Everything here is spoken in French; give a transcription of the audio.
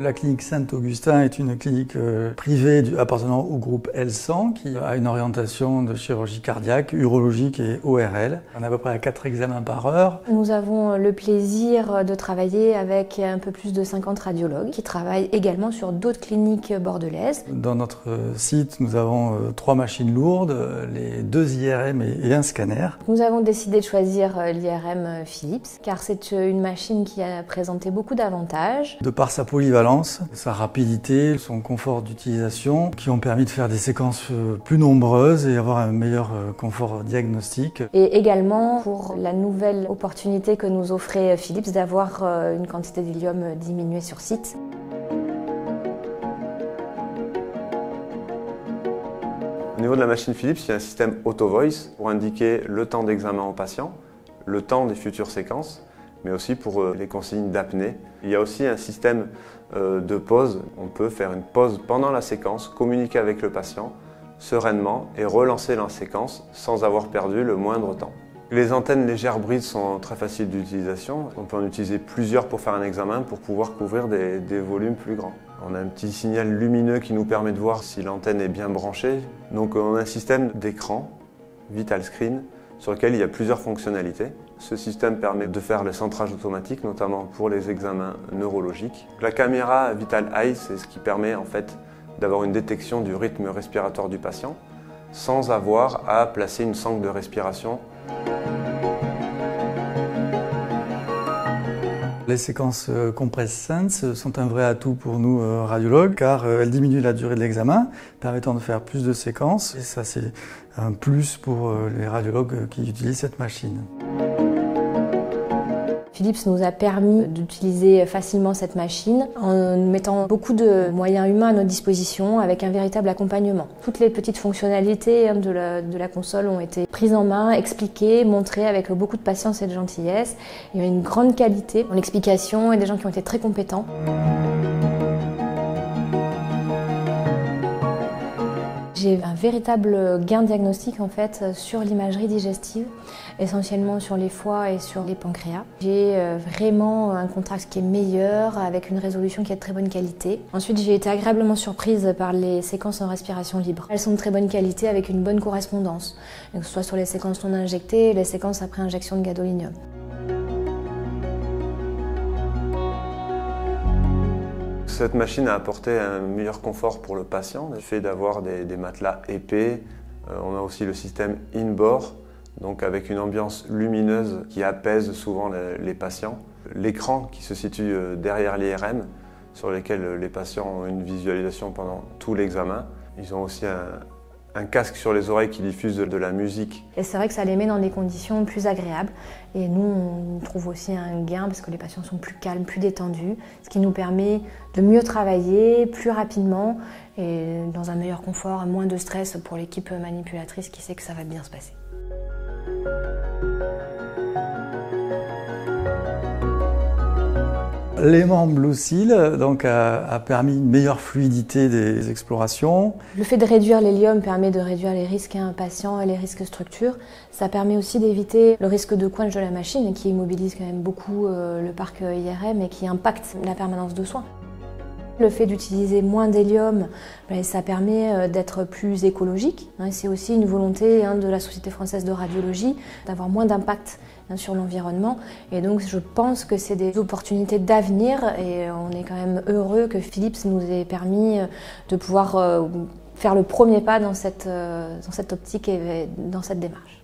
La clinique Saint-Augustin est une clinique privée appartenant au groupe L100 qui a une orientation de chirurgie cardiaque, urologique et ORL. On est à peu près à 4 examens par heure. Nous avons le plaisir de travailler avec un peu plus de 50 radiologues qui travaillent également sur d'autres cliniques bordelaises. Dans notre site, nous avons 3 machines lourdes, les 2 IRM et un scanner. Nous avons décidé de choisir l'IRM Philips car c'est une machine qui a présenté beaucoup d'avantages. De par sa polyvalence, sa rapidité, son confort d'utilisation, qui ont permis de faire des séquences plus nombreuses et avoir un meilleur confort diagnostique. Et également pour la nouvelle opportunité que nous offrait Philips d'avoir une quantité d'hélium diminuée sur site. Au niveau de la machine Philips, il y a un système auto-voice pour indiquer le temps d'examen au patient, le temps des futures séquences, mais aussi pour les consignes d'apnée. Il y a aussi un système de pause. On peut faire une pause pendant la séquence, communiquer avec le patient sereinement et relancer la séquence sans avoir perdu le moindre temps. Les antennes légères brides sont très faciles d'utilisation. On peut en utiliser plusieurs pour faire un examen pour pouvoir couvrir des volumes plus grands. On a un petit signal lumineux qui nous permet de voir si l'antenne est bien branchée. Donc on a un système d'écran, Vital Screen, sur lequel il y a plusieurs fonctionnalités. Ce système permet de faire le centrage automatique, notamment pour les examens neurologiques. La caméra Vital Eye, c'est ce qui permet en fait d'avoir une détection du rythme respiratoire du patient sans avoir à placer une sangle de respiration. Les séquences Compress Sense sont un vrai atout pour nous radiologues car elles diminuent la durée de l'examen, permettant de faire plus de séquences. Et ça, c'est un plus pour les radiologues qui utilisent cette machine. Philips nous a permis d'utiliser facilement cette machine en mettant beaucoup de moyens humains à notre disposition avec un véritable accompagnement. Toutes les petites fonctionnalités de la console ont été prises en main, expliquées, montrées avec beaucoup de patience et de gentillesse. Il y a une grande qualité dans l'explication et des gens qui ont été très compétents. J'ai un véritable gain diagnostique en fait sur l'imagerie digestive, essentiellement sur les foies et sur les pancréas. J'ai vraiment un contraste qui est meilleur, avec une résolution qui est de très bonne qualité. Ensuite, j'ai été agréablement surprise par les séquences en respiration libre. Elles sont de très bonne qualité avec une bonne correspondance, que ce soit sur les séquences non injectées et les séquences après injection de gadolinium. Cette machine a apporté un meilleur confort pour le patient, le fait d'avoir des matelas épais. On a aussi le système in-bore, donc avec une ambiance lumineuse qui apaise souvent les patients. L'écran qui se situe derrière l'IRM, sur lequel les patients ont une visualisation pendant tout l'examen. Ils ont aussi un casque sur les oreilles qui diffuse de la musique. Et c'est vrai que ça les met dans des conditions plus agréables. Et nous, on trouve aussi un gain parce que les patients sont plus calmes, plus détendus, ce qui nous permet de mieux travailler, plus rapidement et dans un meilleur confort, moins de stress pour l'équipe manipulatrice qui sait que ça va bien se passer. L'aimant Blue Seal donc, a permis une meilleure fluidité des explorations. Le fait de réduire l'hélium permet de réduire les risques à un patient et les risques structure. Ça permet aussi d'éviter le risque de quench de la machine qui immobilise quand même beaucoup le parc IRM et qui impacte la permanence de soins. Le fait d'utiliser moins d'hélium, ça permet d'être plus écologique. C'est aussi une volonté de la Société française de radiologie d'avoir moins d'impact sur l'environnement. Et donc je pense que c'est des opportunités d'avenir et on est quand même heureux que Philips nous ait permis de pouvoir faire le premier pas dans cette optique et dans cette démarche.